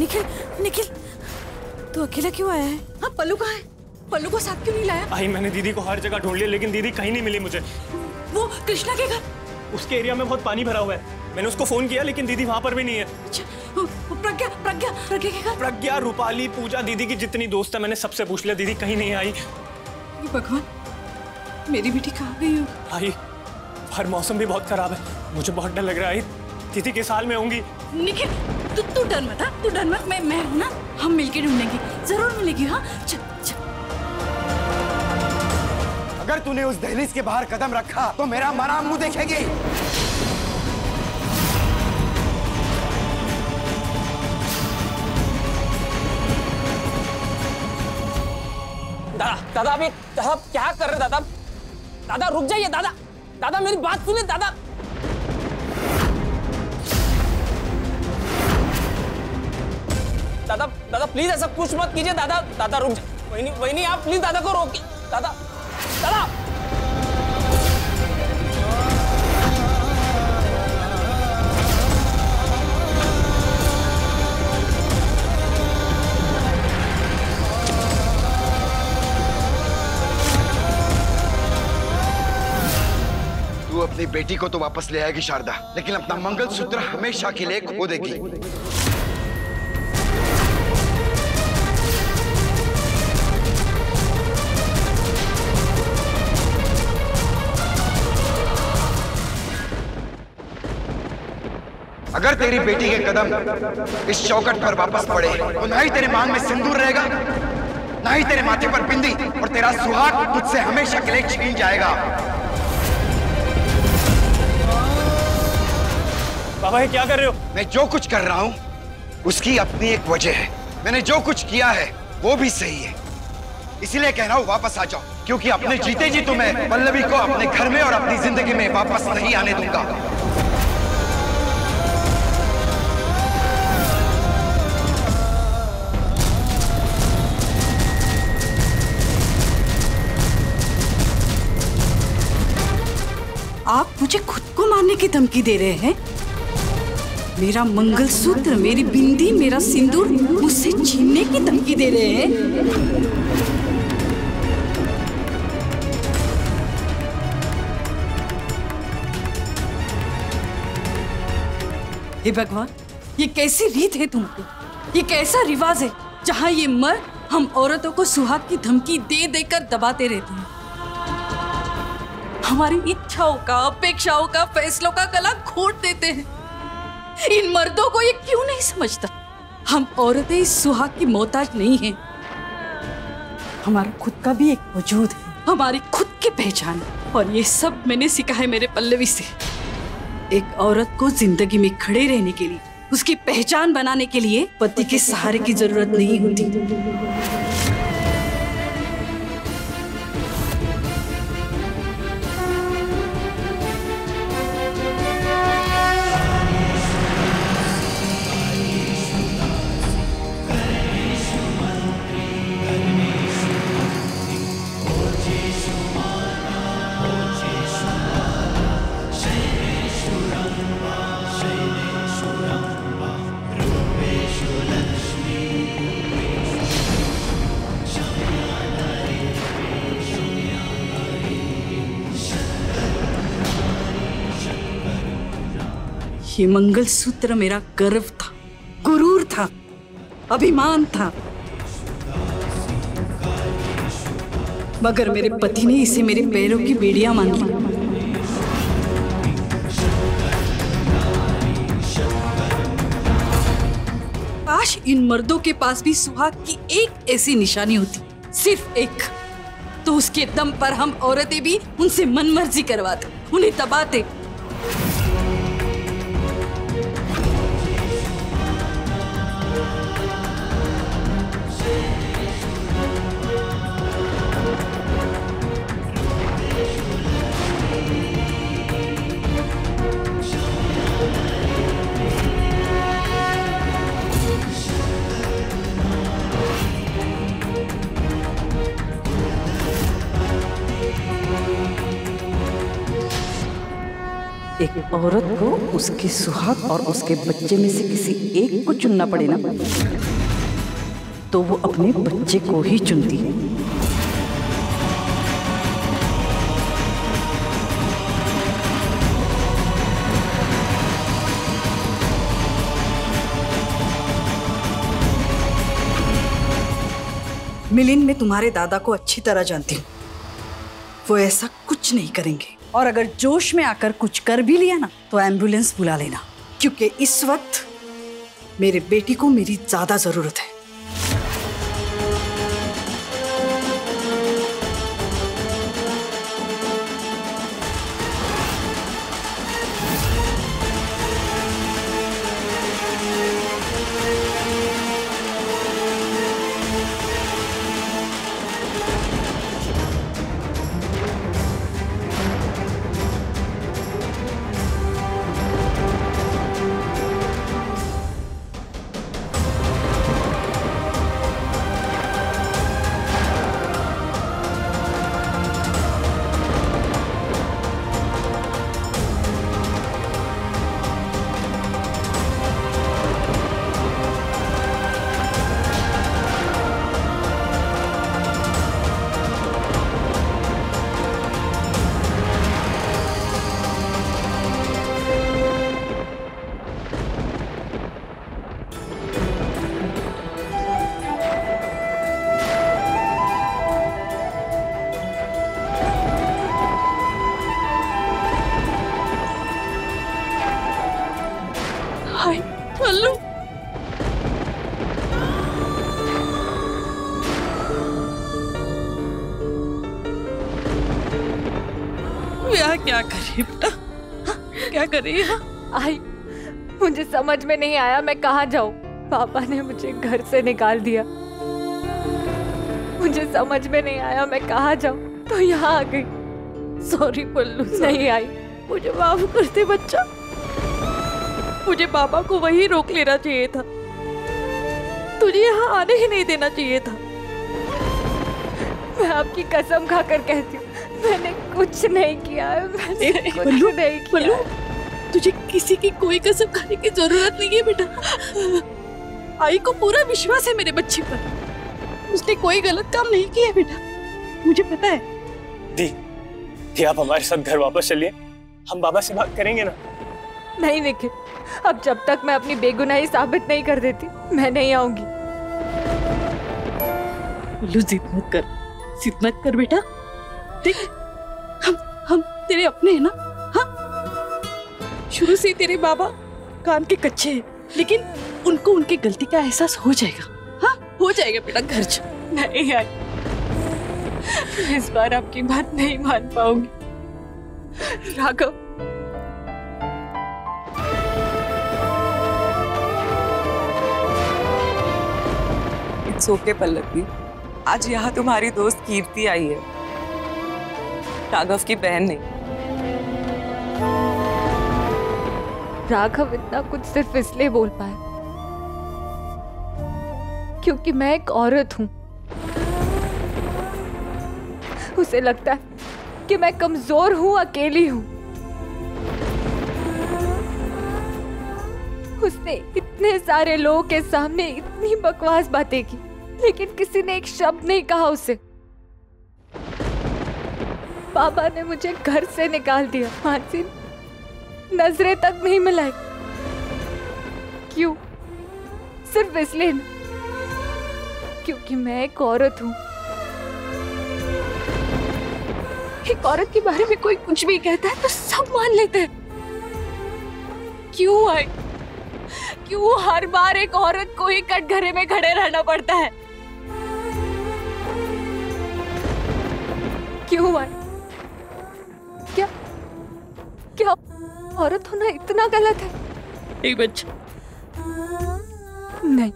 निखिल, निखिल, तू अकेला क्यों आया है? हाँ, पल्लू कहाँ है? पल्लू को साथ क्यों नहीं लाया? आई, मैंने दीदी को हर जगह ढूंढ लिया लेकिन दीदी कहीं नहीं मिली मुझे। वो कृष्णा के घर? उसके एरिया में बहुत पानी भरा हुआ है। मैंने उसको फोन किया लेकिन दीदी वहां पर भी नहीं है। अच्छा, प्रज्ञा प्रज्ञा प्रज्ञा के घर? प्रज्ञा, रूपाली, पूजा, दीदी की जितनी दोस्त है मैंने सबसे पूछ लिया, दीदी कहीं नहीं आई। भगवान, मेरी बेटी कहाँ गई हो? आई, हर मौसम भी बहुत खराब है, मुझे बहुत डर लग रहा है। दीदी किस हाल में होंगी? निखिल, तू डर मत, तू डर मत, मैं हूँ ना, हम मिलके ढूंढेंगे, जरूर मिलेगी। हाँ, चल चल। अगर तूने उस दहलीज के बाहर कदम रखा तो मेरा मरा मुंह देखेगी। दादा अभी दादा क्या कर रहे दादा? दादा रुक जाइए दादा, दादा मेरी बात सुनिए दादा। दादा दादा प्लीज ऐसा कुछ मत कीजिए दादा। दादा रुक जाइए, वही आप प्लीज दादा को रोकिए। दादा दादा तू अपनी बेटी को तो वापस ले आएगी शारदा, लेकिन अपना मंगलसूत्र हमेशा के लिए खो देगी। अगर तेरी बेटी के कदम इस चौखट पर वापस पड़े तो ना ही तेरे मांग में सिंदूर रहेगा, ना ही तेरे माथे पर बिंदी, और तेरा सुहाग तुझसे हमेशा के लिए छीन जाएगा। बाबा ये क्या कर रहे हो? मैं जो कुछ कर रहा हूं उसकी अपनी एक वजह है। मैंने जो कुछ किया है वो भी सही है, इसीलिए कह रहा हूं वापस आ जाओ, क्योंकि अपने जीते जी तुम्हें पल्लवी को अपने घर में और अपनी जिंदगी में वापस नहीं आने दूंगा। आप मुझे खुद को मारने की धमकी दे रहे हैं? मेरा मंगलसूत्र, मेरी बिंदी, मेरा सिंदूर मुझसे छीनने की धमकी दे रहे हैं? हे भगवान, ये कैसी रीत है तुमको? ये कैसा रिवाज है जहाँ ये मर्द हम औरतों को सुहाग की धमकी दे देकर दबाते रहते हैं? हमारी इच्छाओं का, अपेक्षाओं का, फैसलों का गला घोट देते हैं। इन मर्दों को ये क्यों नहीं समझता? हम औरतें इस सुहाग की मोहताज नहीं हैं। हमारा खुद का भी एक वजूद है, हमारी खुद की पहचान, और ये सब मैंने सीखा है मेरे पल्लवी से। एक औरत को जिंदगी में खड़े रहने के लिए, उसकी पहचान बनाने के लिए पति के सहारे की जरूरत नहीं होती। ये मंगलसूत्र मेरा गर्व था, गुरूर था, अभिमान था, मगर मेरे पति ने इसे मेरे पैरों की बेड़ियां मान ली। काश इन मर्दों के पास भी सुहाग की एक ऐसी निशानी होती, सिर्फ एक, तो उसके दम पर हम औरतें भी उनसे मनमर्जी करवाते, उन्हें दबाते। एक औरत को उसके सुहाग और उसके बच्चे में से किसी एक को चुनना पड़े ना, तो वो अपने बच्चे को ही चुनती है। मिलिंद, मैं तुम्हारे दादा को अच्छी तरह जानती हूँ। वो ऐसा कुछ नहीं करेंगे, और अगर जोश में आकर कुछ कर भी लिया ना तो एम्बुलेंस बुला लेना, क्योंकि इस वक्त मेरे बेटी को मेरी ज्यादा जरूरत है। पल्लू, क्या क्या करे बेटा, क्या करे? आई, मुझे समझ में नहीं आया मैं कहाँ जाऊँ। पापा ने मुझे घर से निकाल दिया। मुझे समझ में नहीं आया मैं कहाँ जाऊँ, तो यहाँ आ गई। सॉरी पल्लू। नहीं आई, मुझे माफ कर दे बच्चा। मुझे पापा को वहीं रोक लेना चाहिए था, तुझे यहाँ आने ही नहीं देना चाहिए था। मैं आपकी कसम खाकर कहती हूँ, मैंने कुछ नहीं किया है। मैंने कुछ नहीं किया। पल्लू, तुझे किसी की कोई कसम खाने की जरूरत नहीं है बेटा। आई को पूरा विश्वास है मेरे बच्चे पर, उसने कोई गलत काम नहीं किया बेटा, मुझे पता है। दी, आप हमारे साथ घर वापस चलिए, हम बाबा से बात करेंगे ना। नहीं निखिल, अब जब तक मैं अपनी बेगुनाही साबित नहीं कर देती मैं नहीं आऊंगी। पल्लू, जिद मत कर बेटा। देख, हम तेरे अपने हैं ना। हाँ, शुरू से तेरे बाबा कान के कच्चे हैं, लेकिन उनको उनकी गलती का एहसास हो जाएगा। हाँ, हो जाएगा बेटा, घर जा। नहीं आई, इस बार आपकी बात नहीं मान पाऊंगी। राघव, इट्स ओके पल्लवी, आज यहाँ तुम्हारी दोस्त कीर्ति आई है, राघव की बहन नहीं। राघव इतना कुछ सिर्फ इसलिए बोल पाया क्योंकि मैं एक औरत हूं। उसे लगता है कि मैं कमजोर हूं, अकेली हूं। उसने इतने सारे लोगों के सामने इतनी बकवास बातें की, लेकिन किसी ने एक शब्द नहीं कहा उसे। पापा ने मुझे घर से निकाल दिया, मानसी नजरें तक नहीं मिलाई। क्यों? सिर्फ इसलिए क्योंकि मैं एक औरत हूं। एक औरत के बारे में कोई कुछ भी कहता है तो सब मान लेते हैं। क्यों आए? क्यों हर बार एक औरत को ही कटघरे में खड़े रहना पड़ता है? क्यों आए? क्या औरत होना इतना गलत है? एक बच्चा, नहीं,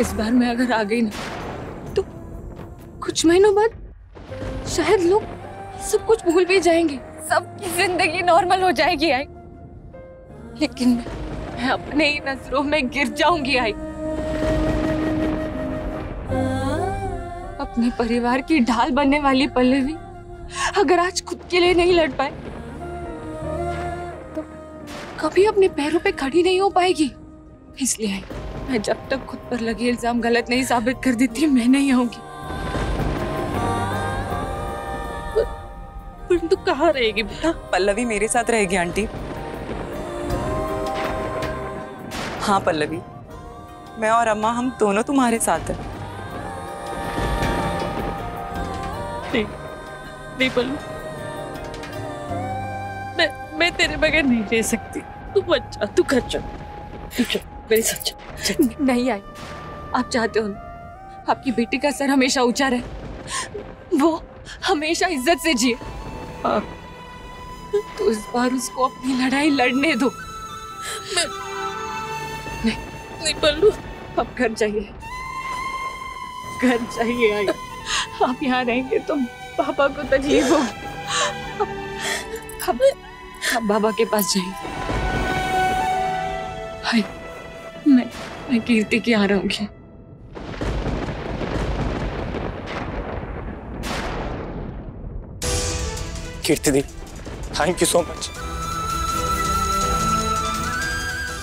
इस बार मैं अगर आ गई ना तो कुछ महीनों बाद शायद लोग सब कुछ भूल भी जाएंगे, सबकी जिंदगी नॉर्मल हो जाएगी आई। लेकिन मैं अपने ही नजरों में गिर जाऊंगी आई। अपने परिवार की ढाल बनने वाली पल्लवी अगर आज खुद के लिए नहीं लड़ पाए कभी अपने पैरों पे खड़ी नहीं हो पाएगी, इसलिए आई। मैं जब तक खुद पर लगे इल्जाम गलत नहीं साबित कर देती मैं नहीं आऊंगी। पर तू कहाँ रहेगी बेटा? पल्लवी मेरे साथ रहेगी आंटी। हाँ पल्लवी, मैं और अम्मा हम दोनों तुम्हारे साथ हैं। नहीं पल्लू, मैं तेरे बगैर नहीं रह सकती। तू मत जा, तू घर चल, मेरे साथ चल। नहीं आई, आप चाहते हो ना आपकी बेटी का सर हमेशा ऊंचा रहे, वो हमेशा इज्जत से जिए, तो इस बार उसको अपनी लड़ाई लड़ने दो। नहीं पल्लू, अब घर जाइए, घर जाइए। आई, आप यहाँ रहेंगे तो पापा को तकलीफ होगी। अब बाबा के पास जाइए। हाय, मैं कीर्ति की आ रहूंगी। कीर्ति दी, थैंक यू सो मच।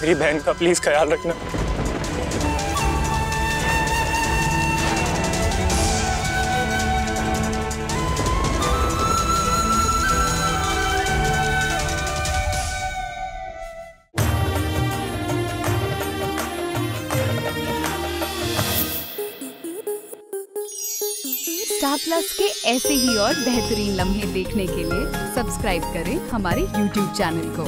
मेरी बहन का प्लीज ख्याल रखना। स्टार प्लस के ऐसे ही और बेहतरीन लम्हे देखने के लिए सब्सक्राइब करें हमारे YouTube चैनल को।